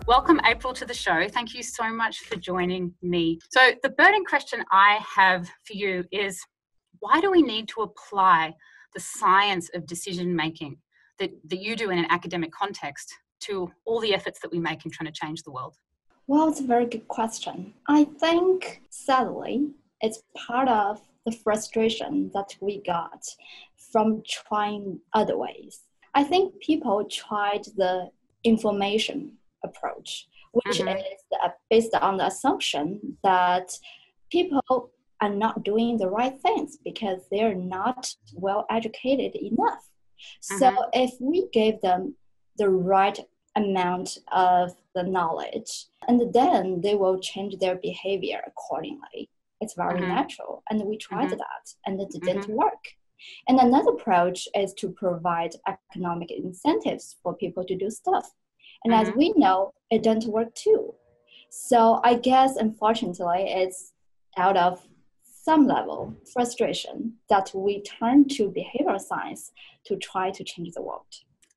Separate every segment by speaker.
Speaker 1: Welcome, April, to the show. Thank you so much for joining me. So the burning question I have for you is, why do we need to apply the science of decision-making that you do in an academic context to all the efforts that we make in trying to change the world?
Speaker 2: Well, it's a very good question. I think, sadly, it's part of the frustration that we got from trying other ways. I think people tried the information approach, which is based on the assumption that people are not doing the right things because they're not well educated enough. So if we gave them the right amount of the knowledge, and then they will change their behavior accordingly. It's very natural. And we tried that, and it didn't work. And another approach is to provide economic incentives for people to do stuff. And as we know, it doesn't work too. So I guess, unfortunately, it's out of some level frustration that we turn to behavioral science to try to change the world.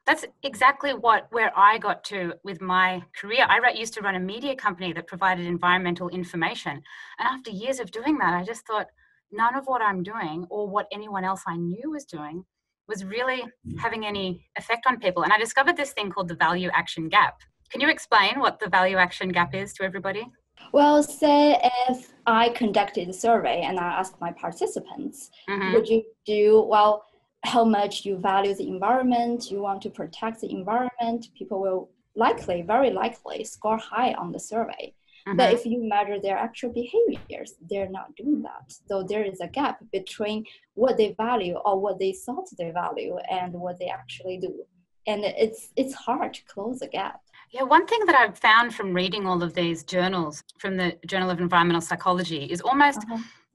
Speaker 1: That's exactly where I got to with my career. I used to run a media company that provided environmental information. And after years of doing that, I just thought none of what I'm doing or what anyone else I knew was doing was really having any effect on people. And I discovered this thing called the value action gap. Can you explain what the value action gap is to everybody?
Speaker 2: Well, say if I conducted a survey and I asked my participants, would you do, well, how much you value the environment, you want to protect the environment, people will very likely score high on the survey. But if you measure their actual behaviors, they're not doing that. So there is a gap between what they value or what they thought they value and what they actually do. And it's hard to close the gap.
Speaker 1: Yeah, one thing that I've found from reading all of these journals, from the Journal of Environmental Psychology, is almost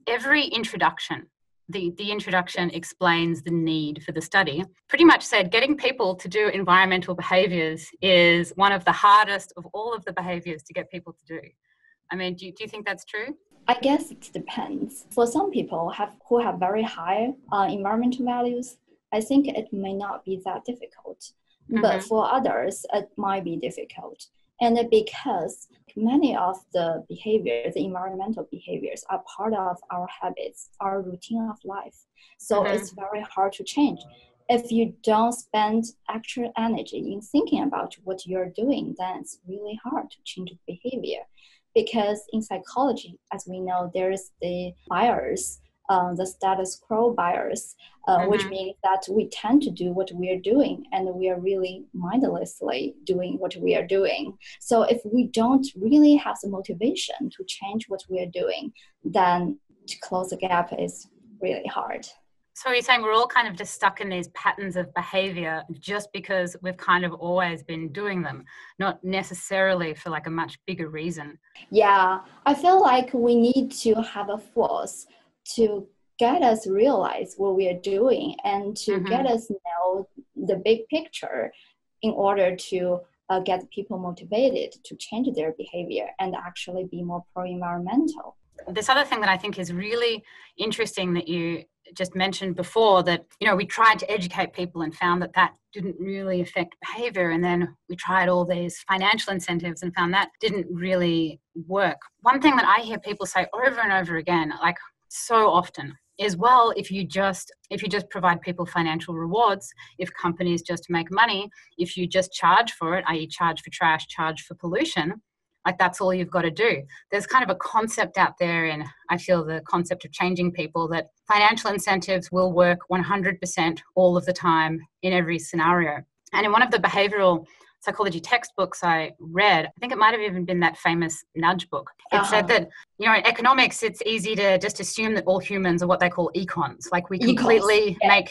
Speaker 1: every introduction. The introduction explains the need for the study. Pretty much said getting people to do environmental behaviours is one of the hardest of all of the behaviours to get people to do. I mean, do you think that's true?
Speaker 2: I guess it depends. For some people who have very high environmental values, I think it may not be that difficult. But for others, it might be difficult. And because many of the behaviors, the environmental behaviors, are part of our habits, our routine of life. So it's very hard to change. If you don't spend extra energy in thinking about what you're doing, then it's really hard to change the behavior. Because in psychology, as we know, there's the bias, the status quo bias, which means that we tend to do what we are doing and we are really mindlessly doing what we are doing. So if we don't really have the motivation to change what we are doing, then to close the gap is really hard.
Speaker 1: So you're saying we're all kind of just stuck in these patterns of behavior just because we've kind of always been doing them, not necessarily for like a much bigger reason.
Speaker 2: Yeah, I feel like we need to have a force to get us realize what we are doing and to get us know the big picture in order to get people motivated to change their behavior and actually be more pro-environmental.
Speaker 1: This other thing that I think is really interesting that you just mentioned before, that, you know, we tried to educate people and found that didn't really affect behavior. And then we tried all these financial incentives and found that didn't really work. One thing that I hear people say over and over again, like so often, is, well, if you just provide people financial rewards, if companies just make money, if you just charge for it, i.e. charge for trash, charge for pollution, like that's all you've got to do. There's kind of a concept out there, and I feel the concept of changing people, that financial incentives will work 100% all of the time in every scenario. And in one of the behavioral psychology textbooks I read, I think it might have even been that famous nudge book. It said that, you know, in economics, it's easy to just assume that all humans are what they call econs. Like we completely make,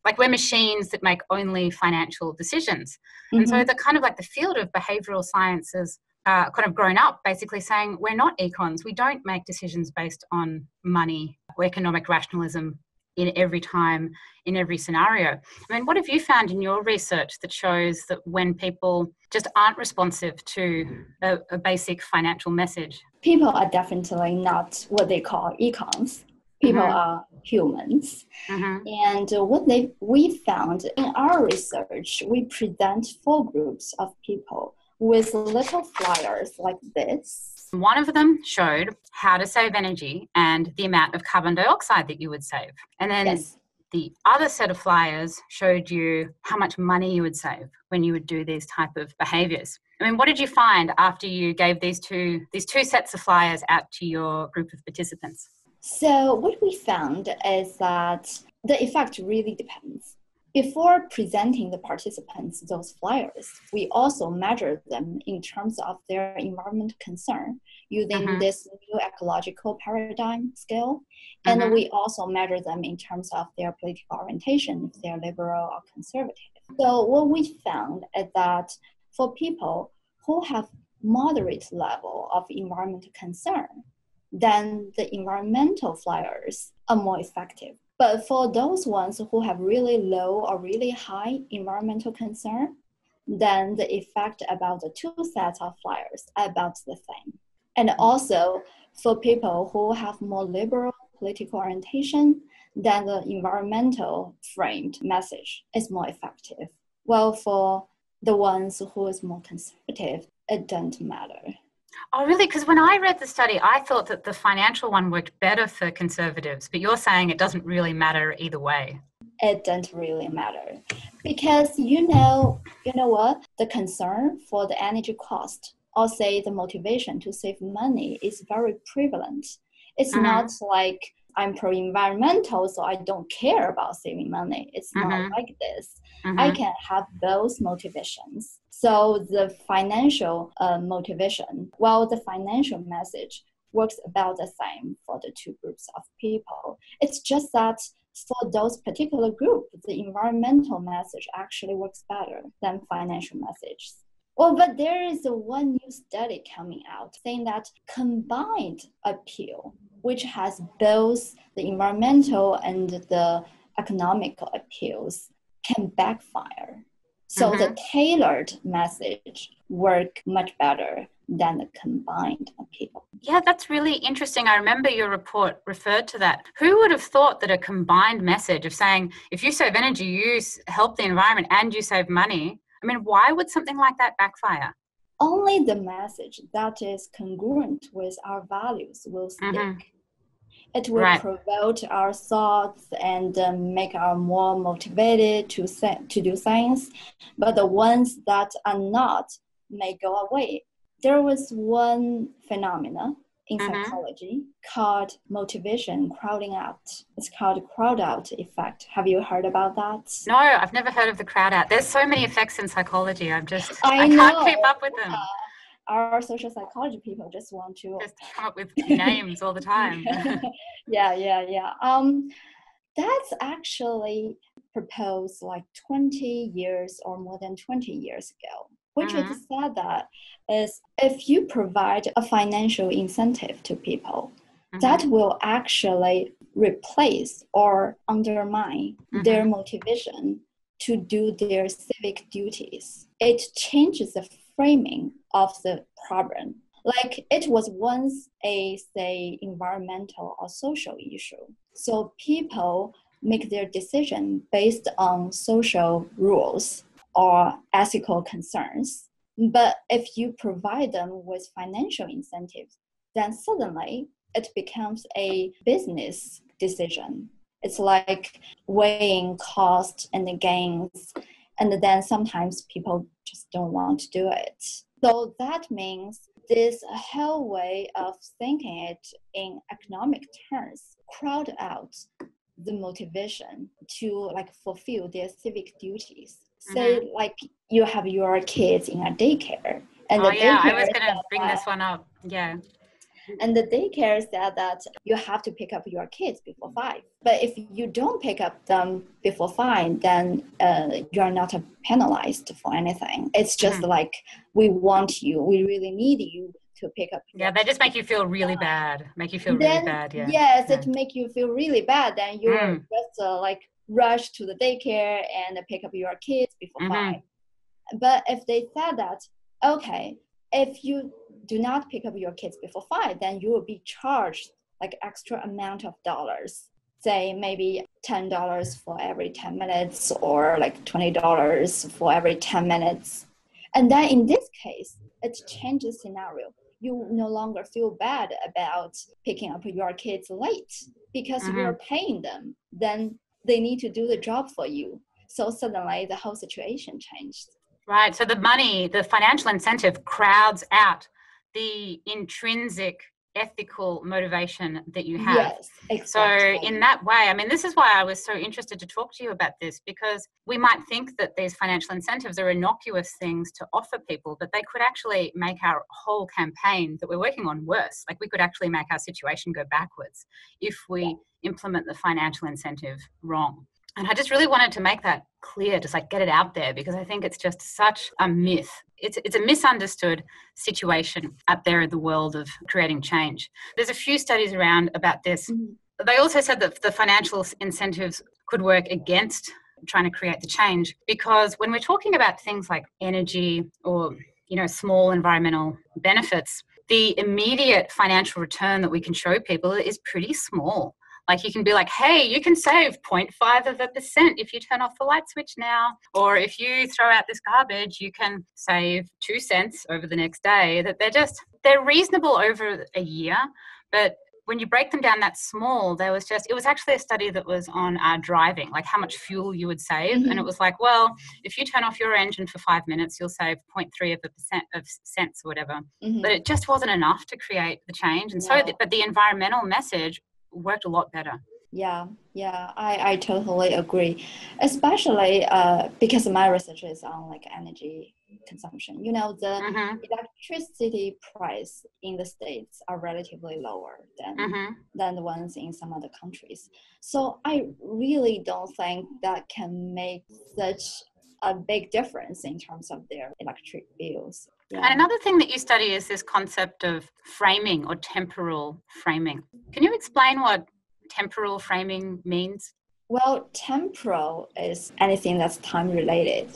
Speaker 1: like we're machines that make only financial decisions. And so the kind of like the field of behavioral sciences kind of grown up basically saying we're not econs. We don't make decisions based on money or economic rationalism in every time, in every scenario. I mean, what have you found in your research that shows that when people just aren't responsive to a basic financial message?
Speaker 2: People are definitely not what they call econs. People are humans. And what we found in our research, we present 4 groups of people with little flyers like this.
Speaker 1: One of them showed how to save energy and the amount of carbon dioxide that you would save. And then
Speaker 2: Yes.
Speaker 1: the other set of flyers showed you how much money you would save when you would do these type of behaviors. I mean, what did you find after you gave these two sets of flyers out to your group of participants?
Speaker 2: So what we found is that the effect really depends. Before presenting the participants those flyers, we also measured them in terms of their environmental concern using this new ecological paradigm scale. And we also measure them in terms of their political orientation, if they're liberal or conservative. So what we found is that for people who have moderate level of environmental concern, then the environmental flyers are more effective. But for those ones who have really low or really high environmental concern, then the effect about the two sets of flyers are about the same. And also for people who have more liberal political orientation, then the environmental framed message is more effective. Well, for the ones who is more conservative, it doesn't matter.
Speaker 1: Oh, really? Because when I read the study, I thought that the financial one worked better for conservatives, but you're saying it doesn't really matter either way.
Speaker 2: It doesn't really matter because you know what? The concern for the energy cost or say the motivation to save money is very prevalent. It's not like I'm pro-environmental, so I don't care about saving money. It's not like this. I can have those motivations. So the financial motivation, well, the financial message works about the same for the two groups of people. It's just that for those particular groups, the environmental message actually works better than financial messages. Well, but there is one new study coming out saying that combined appeal, which has both the environmental and the economical appeals, can backfire. So the tailored message work much better than the combined appeal.
Speaker 1: Yeah, that's really interesting. I remember your report referred to that. Who would have thought that a combined message of saying, if you save energy, you help the environment and you save money? I mean, why would something like that backfire?
Speaker 2: Only the message that is congruent with our values will stick. It will promote our thoughts and make us more motivated to do things. But the ones that are not may go away. There was one phenomenon in psychology called motivation crowding out. It's called crowd out effect. Have you heard about that?
Speaker 1: No, I've never heard of the crowd out. There's so many effects in psychology. I
Speaker 2: know.
Speaker 1: Can't keep up with them.
Speaker 2: Our social psychology people just want to
Speaker 1: just come up with names all the time.
Speaker 2: Yeah. That's actually proposed like 20 years or more than 20 years ago, which is said that is if you provide a financial incentive to people, that will actually replace or undermine their motivation to do their civic duties. It changes the framing of the problem. Like it was once a, say, environmental or social issue. So people make their decision based on social rules or ethical concerns. But if you provide them with financial incentives, then suddenly it becomes a business decision. It's like weighing cost and the gains. And then sometimes people just don't want to do it. So that means this whole way of thinking it in economic terms crowd out the motivation to like fulfill their civic duties. Say like you have your kids in a daycare. And
Speaker 1: I was going to bring this one up. Yeah.
Speaker 2: And the daycare said that you have to pick up your kids before 5. But if you don't pick up them before 5, then you're not penalized for anything. It's just like, we want you, we really need you to pick up.
Speaker 1: Yeah, they just make you feel really bad. Yeah.
Speaker 2: Yes, it make you feel really bad. Then you're just like rush to the daycare and pick up your kids before 5. But if they said that, okay, if you do not pick up your kids before 5, then you will be charged like extra amount of dollars. Say maybe $10 for every 10 minutes or like $20 for every 10 minutes. And then in this case, it changes scenario. You no longer feel bad about picking up your kids late because
Speaker 1: Mm-hmm.
Speaker 2: you're paying them. Then they need to do the job for you. So suddenly the whole situation changed.
Speaker 1: Right. So the money, the financial incentive crowds out the intrinsic ethical motivation that you have.
Speaker 2: Yes, exactly.
Speaker 1: So in that way, I mean, this is why I was so interested to talk to you about this, because we might think that these financial incentives are innocuous things to offer people, but they could actually make our whole campaign that we're working on worse. Like we could actually make our situation go backwards if we implement the financial incentive wrong. And I just really wanted to make that clear, just like get it out there, because I think it's just such a myth. It's a misunderstood situation out there in the world of creating change. There's a few studies around about this.
Speaker 2: Mm-hmm.
Speaker 1: They also said that the financial incentives could work against trying to create the change, because when we're talking about things like energy or, you know, small environmental benefits, the immediate financial return that we can show people is pretty small. Like you can be like, hey, you can save 0.5% if you turn off the light switch now. Or if you throw out this garbage, you can save 2 cents over the next day. That they're reasonable over a year. But when you break them down that small, it was actually a study that was on driving, like how much fuel you would save.
Speaker 2: Mm-hmm.
Speaker 1: And it was like, well, if you turn off your engine for 5 minutes, you'll save 0.3 of cents or whatever.
Speaker 2: Mm-hmm.
Speaker 1: But it just wasn't enough to create the change. And but the environmental message worked a lot better.
Speaker 2: Yeah, I totally agree, especially because my research is on like energy consumption. You know, the electricity price in the States are relatively lower than the ones in some other countries. So I really don't think that can make such a big difference in terms of their electric bills. Yeah.
Speaker 1: And another thing that you study is this concept of framing or temporal framing. Can you explain what temporal framing means?
Speaker 2: Well, temporal is anything that's time related.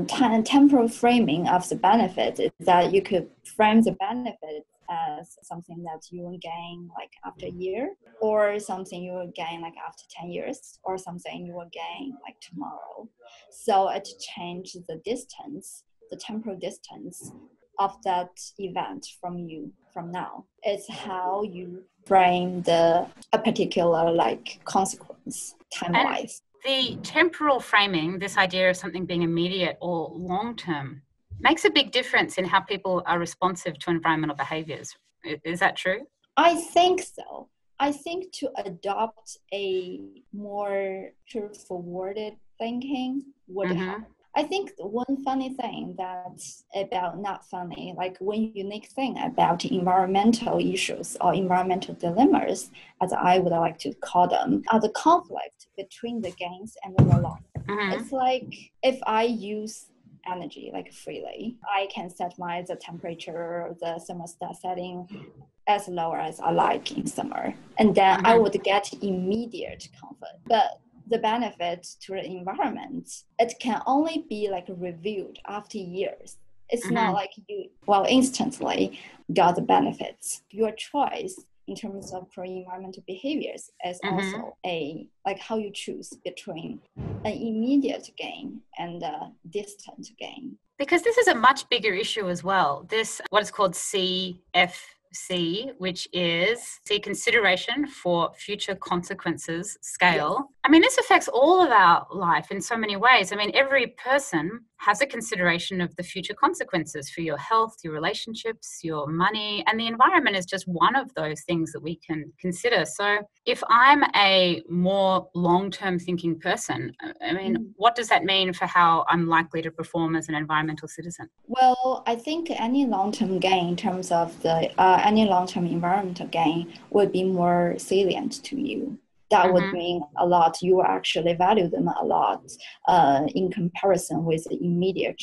Speaker 2: Temporal framing of the benefit is that you could frame the benefit as something that you will gain like after a year, or something you will gain like after 10 years, or something you will gain like tomorrow. So it changes the distance, the temporal distance of that event from now. It's how you frame a particular like consequence time-wise.
Speaker 1: And the temporal framing, this idea of something being immediate or long-term, makes a big difference in how people are responsive to environmental behaviors. Is that true?
Speaker 2: I think so. I think to adopt a more forwarded thinking would help. I think one funny thing that's about not funny, like one unique thing about environmental issues or environmental dilemmas, as I would like to call them, are the conflict between the gains and the loss. It's like if I use energy like freely, I can set the temperature, the thermostat setting as low as I like in summer, and then I would get immediate comfort. But the benefit to the environment, it can only be like reviewed after years. It's not like you instantly got the benefits. Your choice in terms of pro-environmental behaviors is also like how you choose between an immediate gain and a distant gain.
Speaker 1: Because this is a much bigger issue as well. This, what is called CFC, which is the consideration for future consequences scale. Yes. I mean, this affects all of our life in so many ways. I mean, every person has a consideration of the future consequences for your health, your relationships, your money, and the environment is just one of those things that we can consider. So if I'm a more long-term thinking person, I mean, what does that mean for how I'm likely to perform as an environmental citizen?
Speaker 2: Well, I think any long-term gain in terms of any long-term environmental gain would be more salient to you. That would mean a lot. You actually value them a lot in comparison with the immediate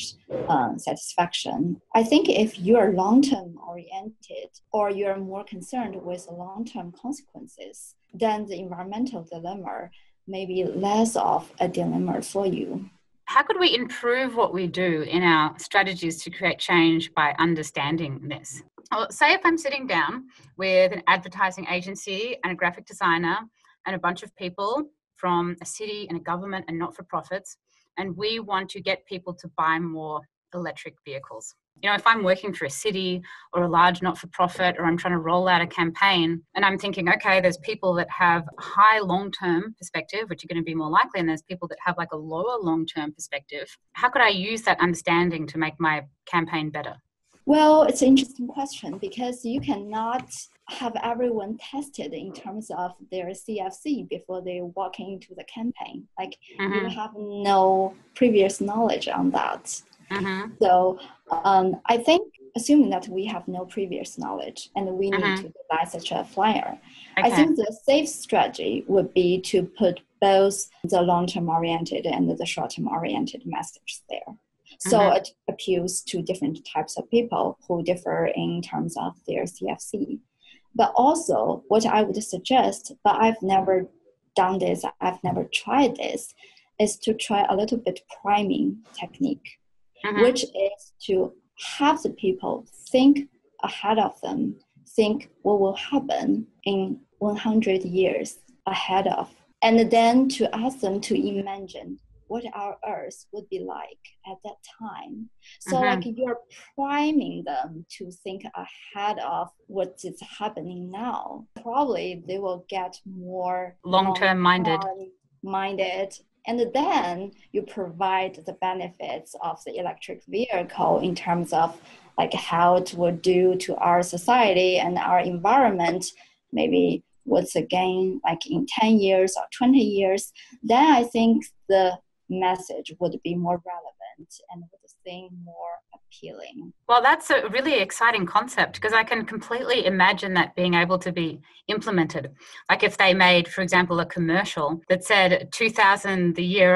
Speaker 2: satisfaction. I think if you're long-term oriented or you're more concerned with the long-term consequences, then the environmental dilemma may be less of a dilemma for you.
Speaker 1: How could we improve what we do in our strategies to create change by understanding this? Well, say if I'm sitting down with an advertising agency and a graphic designer and a bunch of people from a city and a government and not-for-profits, and we want to get people to buy more electric vehicles. You know, if I'm working for a city or a large not-for-profit, or I'm trying to roll out a campaign and I'm thinking, okay, there's people that have a high long-term perspective, which are going to be more likely, and there's people that have like a lower long-term perspective. How could I use that understanding to make my campaign better?
Speaker 2: Well, it's an interesting question because you cannot have everyone tested in terms of their CFC before they walk into the campaign. Like you have no previous knowledge on that. So I think, assuming that we have no previous knowledge and we need to design such a flyer, I think the safe strategy would be to put both the long-term oriented and the short-term oriented message there. So it appeals to different types of people who differ in terms of their CFC. But also, what I would suggest, but I've never done this, I've never tried this, is to try a little bit priming technique, which is to have the people think ahead of them, think what will happen in 100 years ahead of, and then to ask them to imagine what our Earth would be like at that time. So like you're priming them to think ahead of what is happening now. Probably they will get more
Speaker 1: long-term minded.
Speaker 2: And then you provide the benefits of the electric vehicle in terms of like how it would do to our society and our environment, maybe what's the gain like in 10 years or 20 years, then I think the message would be more relevant and would seem more appealing.
Speaker 1: Well, that's a really exciting concept because I can completely imagine that being able to be implemented. Like if they made, for example, a commercial that said 2000, the year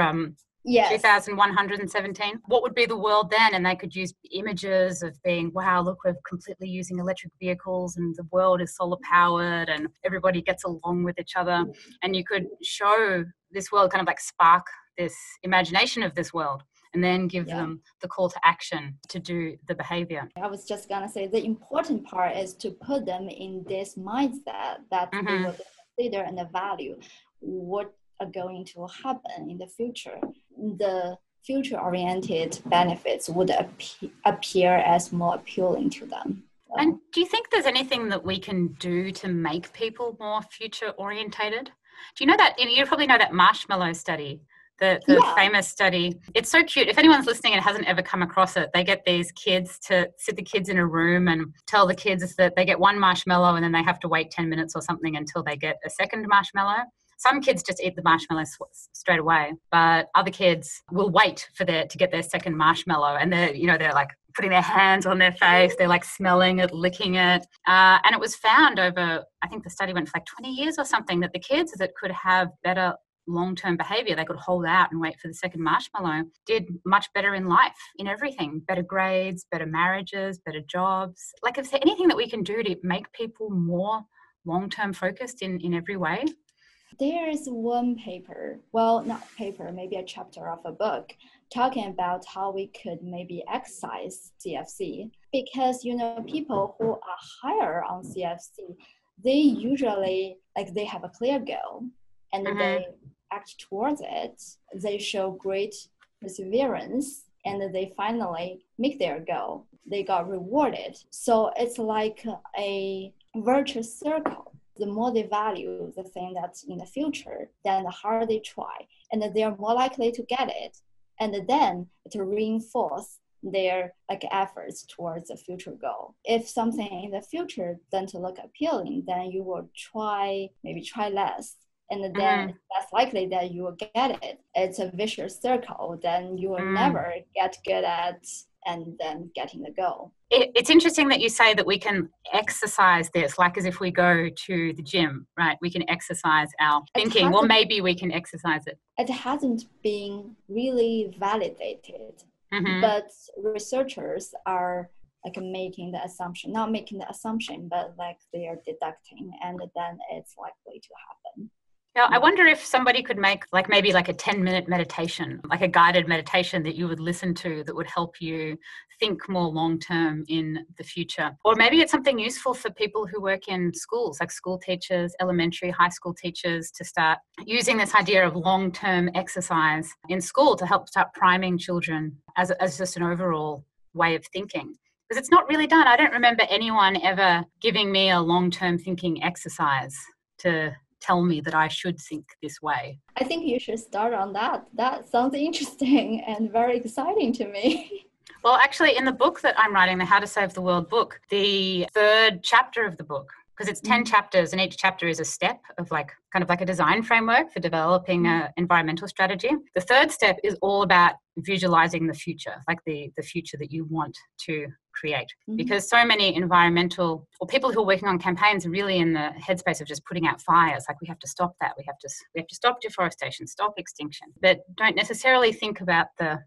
Speaker 1: 2117, what would be the world then? And they could use images of being, wow, look, we're completely using electric vehicles and the world is solar powered and everybody gets along with each other. And you could show this world, kind of like spark this imagination of this world, and then give them the call to action to do the behavior.
Speaker 2: I was just going to say the important part is to put them in this mindset that they will consider and value what are going to happen in the future. The future-oriented benefits would appear as more appealing to them.
Speaker 1: And do you think there's anything that we can do to make people more future-orientated? Do you know that, you probably know that marshmallow study, the famous study. It's so cute. If anyone's listening and hasn't ever come across it, they get these kids to sit the kids in a room and tell the kids that they get one marshmallow and then they have to wait 10 minutes or something until they get a second marshmallow. Some kids just eat the marshmallow straight away, but other kids will wait for to get their second marshmallow, and they're like putting their hands on their face, they're like smelling it, licking it. And it was found over, I think the study went for like 20 years or something, that the kids that could have better long-term behavior, they could hold out and wait for the second marshmallow, did much better in life, in everything. Better grades, better marriages, better jobs. Like, is there anything that we can do to make people more long-term focused in every way?
Speaker 2: There is one paper, well, not paper, maybe a chapter of a book, talking about how we could maybe exercise CFC, because, people who are higher on CFC, they usually, they have a clear goal and they act towards it. They show great perseverance and they finally make their goal. They got rewarded. So it's like a virtuous circle. The more they value the thing that's in the future, then the harder they try, and they're more likely to get it. And then to reinforce their efforts towards the future goal. If something in the future doesn't look appealing, then you will maybe try less. And then it's less likely that you will get it. It's a vicious circle. Then you will never get good at and then getting the goal.
Speaker 1: It's interesting that you say that we can exercise this, like as if we go to the gym, right? We can exercise our thinking, or maybe we can exercise it.
Speaker 2: It hasn't been really validated, but researchers are making the assumption, not making the assumption, but they are deducting, and then it's likely to happen.
Speaker 1: Yeah, I wonder if somebody could make maybe a 10-minute meditation, like a guided meditation that you would listen to that would help you think more long-term in the future. Or maybe it's something useful for people who work in schools, like school teachers, elementary, high school teachers, to start using this idea of long-term exercise in school to help start priming children as just an overall way of thinking. Because it's not really done. I don't remember anyone ever giving me a long-term thinking exercise to tell me that I should think this way.
Speaker 2: I think you should start on that. That sounds interesting and very exciting to me.
Speaker 1: Well, actually, in the book that I'm writing, the How to Save the World book, the third chapter of the book, because it's 10 chapters and each chapter is a step of like kind of like a design framework for developing an environmental strategy. The third step is all about visualizing the future, like the future that you want to create. Because so many environmental or people who are working on campaigns are really in the headspace of just putting out fires. Like we have to stop that. We have to stop deforestation, stop extinction, but don't necessarily think about the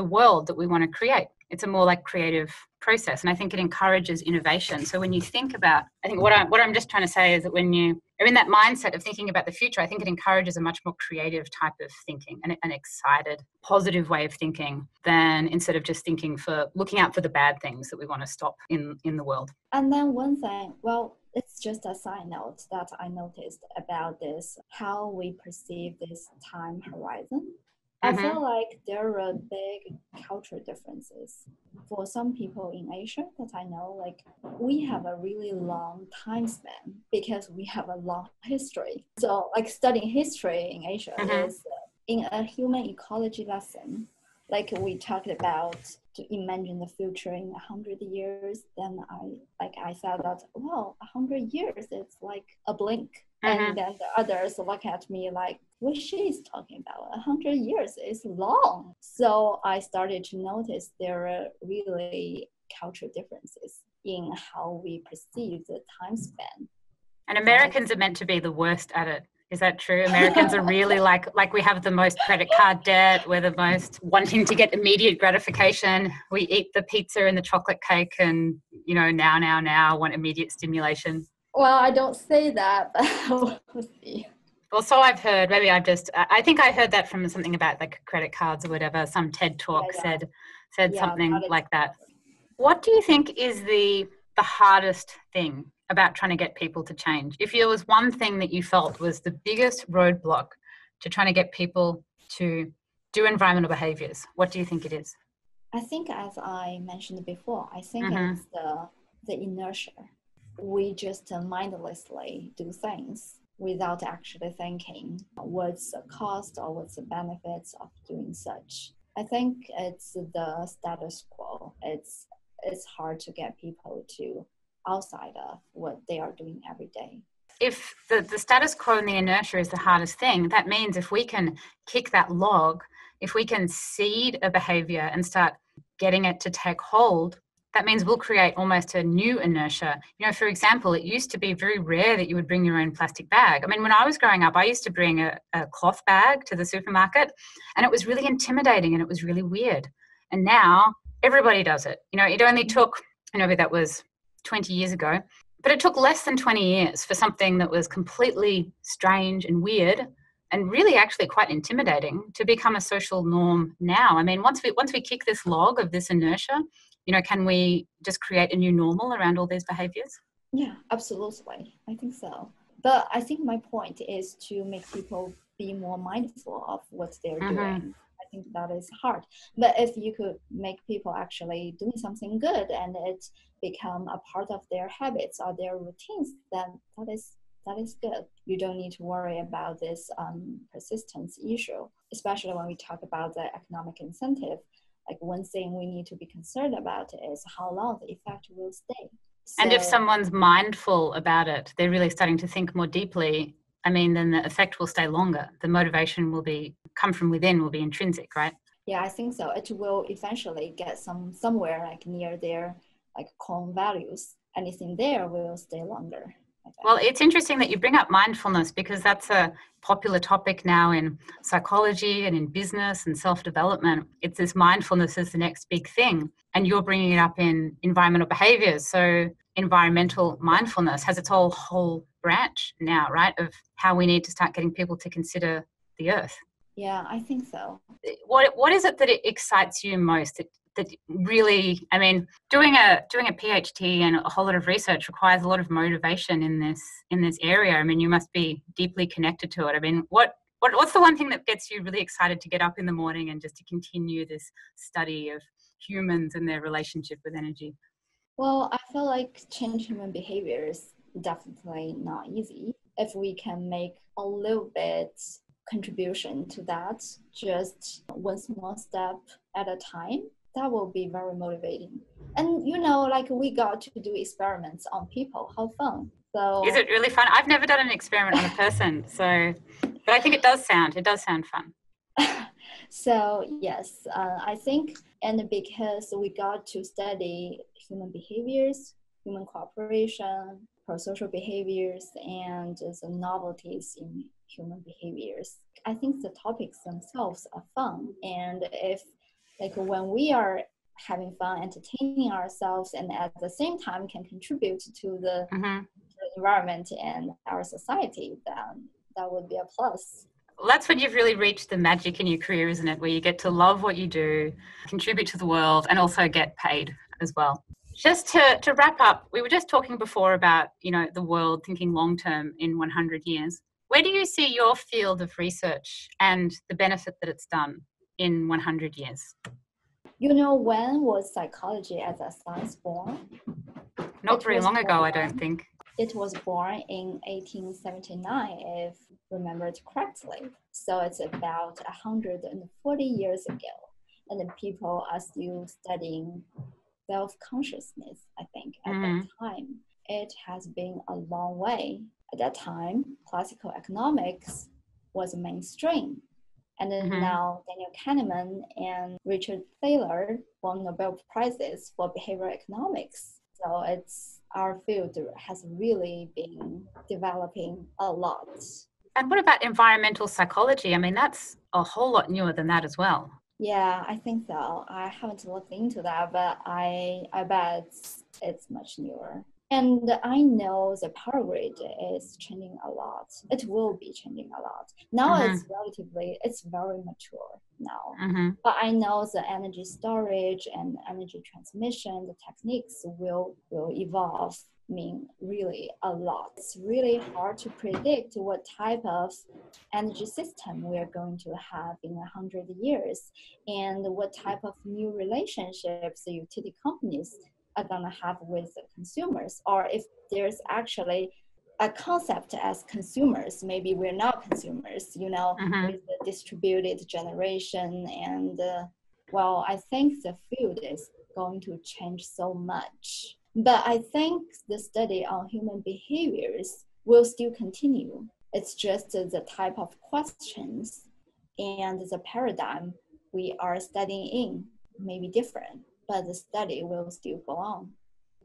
Speaker 1: world that we want to create. It's a more like creative process. And I think it encourages innovation. So when you think about, I think what I'm just trying to say is that when you are in that mindset of thinking about the future, I think it encourages a much more creative type of thinking and an excited, positive way of thinking than instead of just looking out for the bad things that we want to stop in the world.
Speaker 2: And then one thing, well, it's just a side note that I noticed about this, how we perceive this time horizon. I feel like there are big cultural differences. For some people in Asia that I know, like we have a really long time span because we have a long history. So like studying history in Asia is in a human ecology lesson. Like we talked about to imagine the future in 100 years, then I thought that, well, 100 years, it's like a blink. And then the others look at me like, what she's talking about, 100 years is long. So I started to notice there are really cultural differences in how we perceive the time span.
Speaker 1: And Americans are meant to be the worst at it. Is that true? Americans are really like we have the most credit card debt. We're the most wanting to get immediate gratification. We eat the pizza and the chocolate cake and, now want immediate stimulation.
Speaker 2: Well, I don't say that, but we'll see.
Speaker 1: Well, so I've heard, maybe I think I heard that from something about like credit cards or whatever. Some TED talk said something like that. What do you think is the hardest thing about trying to get people to change? If there was one thing that you felt was the biggest roadblock to trying to get people to do environmental behaviors, what do you think it is?
Speaker 2: I think, as I mentioned before, I think it's the inertia. We just mindlessly do things without actually thinking what's the cost or what's the benefits of doing such. I think it's the status quo. It's hard to get people to outside of what they are doing every day.
Speaker 1: If the status quo and the inertia is the hardest thing, that means if we can kick that log, if we can seed a behavior and start getting it to take hold, that means we'll create almost a new inertia. For example, it used to be very rare that you would bring your own plastic bag. I mean, when I was growing up, I used to bring a cloth bag to the supermarket, and it was really intimidating and it was really weird. And now everybody does it. It only took, that was 20 years ago, but it took less than 20 years for something that was completely strange and weird and really actually quite intimidating to become a social norm now. I mean, once we kick this log of this inertia, can we just create a new normal around all these behaviors?
Speaker 2: Yeah, absolutely. I think so. But I think my point is to make people be more mindful of what they're doing. I think that is hard. But if you could make people actually doing something good and it become a part of their habits or their routines, then that is good. You don't need to worry about this persistence issue, especially when we talk about the economic incentive. Like one thing we need to be concerned about is how long the effect will stay.
Speaker 1: And if someone's mindful about it, they're really starting to think more deeply, then the effect will stay longer. The motivation will come from within, will be intrinsic, right?
Speaker 2: Yeah, I think so. It will eventually get somewhere like near their like core values. Anything there will stay longer.
Speaker 1: Well, it's interesting that you bring up mindfulness because that's a popular topic now in psychology and in business and self-development. It's this mindfulness is the next big thing. And you're bringing it up in environmental behaviors. So environmental mindfulness has its whole branch now, right, of how we need to start getting people to consider the earth.
Speaker 2: Yeah, I think so.
Speaker 1: What is it that it excites you most? That really, doing a PhD and a whole lot of research requires a lot of motivation in this area. You must be deeply connected to it. What's the one thing that gets you really excited to get up in the morning and just to continue this study of humans and their relationship with energy?
Speaker 2: Well, I feel like change human behavior is definitely not easy. If we can make a little bit contribution to that, just one small step at a time, that will be very motivating. And like we got to do experiments on people. How fun.
Speaker 1: Is
Speaker 2: So
Speaker 1: it really fun? I've never done an experiment on a person, but I think it does sound fun.
Speaker 2: so yes, I think, and because we got to study human behaviors, human cooperation, pro-social behaviors, and the novelties in human behaviors, I think the topics themselves are fun. And if like when we are having fun, entertaining ourselves, and at the same time can contribute to the environment and our society, then that would be a plus.
Speaker 1: Well, that's when you've really reached the magic in your career, isn't it? Where you get to love what you do, contribute to the world, and also get paid as well. Just to wrap up, we were just talking before about, the world thinking long term in 100 years. Where do you see your field of research and the benefit that it's done in 100 years?
Speaker 2: When was psychology as a science born?
Speaker 1: Not very long ago, I don't think.
Speaker 2: It was born in 1879, if remembered correctly. So it's about 140 years ago. And the people are still studying self-consciousness, I think, at that time. It has been a long way. At that time, classical economics was mainstream. And then now Daniel Kahneman and Richard Thaler won Nobel Prizes for behavioral economics. So our field has really been developing a lot.
Speaker 1: And what about environmental psychology? I mean, that's a whole lot newer than that as well.
Speaker 2: Yeah, I think so. I haven't looked into that, but I bet it's much newer. And I know the power grid is changing a lot. It will be changing a lot. Now it's very mature now. But I know the energy storage and energy transmission, the techniques will evolve. Really a lot. It's really hard to predict what type of energy system we are going to have in 100 years and what type of new relationships the utility companies are going to have with the consumers, or if there's actually a concept as consumers, maybe we're not consumers, with the distributed generation. And I think the field is going to change so much. But I think the study on human behaviors will still continue. It's just the type of questions and the paradigm we are studying in may be different, but the study will still go on.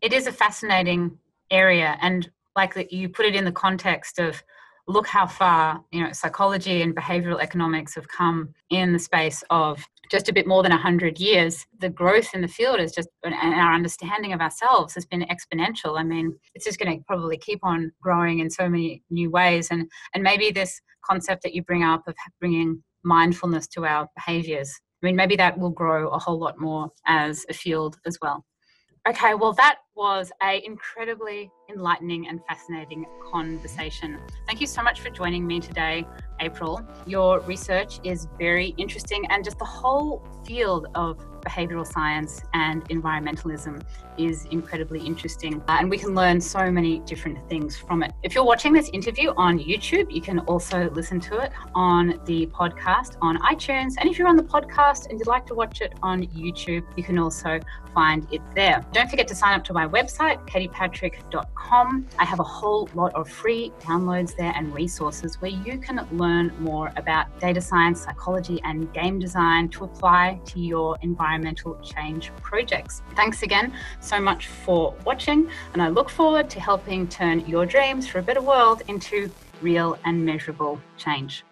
Speaker 1: It is a fascinating area, and like that you put it in the context of look how far psychology and behavioral economics have come in the space of just a bit more than 100 years. The growth in the field is just, and our understanding of ourselves has been exponential. I mean, it's just going to probably keep on growing in so many new ways, and maybe this concept that you bring up of bringing mindfulness to our behaviors, I mean, maybe that will grow a whole lot more as a field as well. Okay, well, that was an incredibly enlightening and fascinating conversation. Thank you so much for joining me today, April. Your research is very interesting, and just the whole field of behavioral science and environmentalism is incredibly interesting, and we can learn so many different things from it. If you're watching this interview on YouTube, you can also listen to it on the podcast on iTunes, and if you're on the podcast and you'd like to watch it on YouTube, you can also find it there. Don't forget to sign up to my website, katiepatrick.com. I have a whole lot of free downloads there and resources where you can learn more about data science, psychology, and game design to apply to your environmental change projects. Thanks again so much for watching, and I look forward to helping turn your dreams for a better world into real and measurable change.